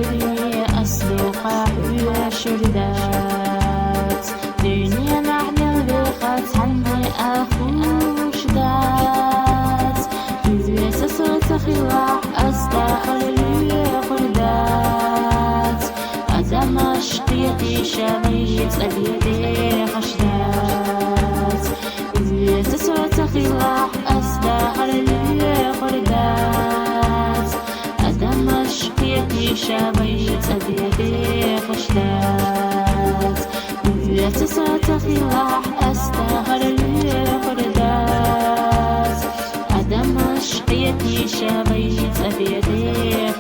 لي أصدقاء شردات دنيا نعني بخت عني أخوش دات إذا صوت خلاح أصدقاء لي قردات أدم أشقيتي شميت أبيتي خشدات إذا صوت خلاح أصدقاء لي قردات أدم أشقيتي شميت أبيتي خشدات إذا صوت خلاح أصدقاء لي قردات أدم أشقيتي شميت أبيتي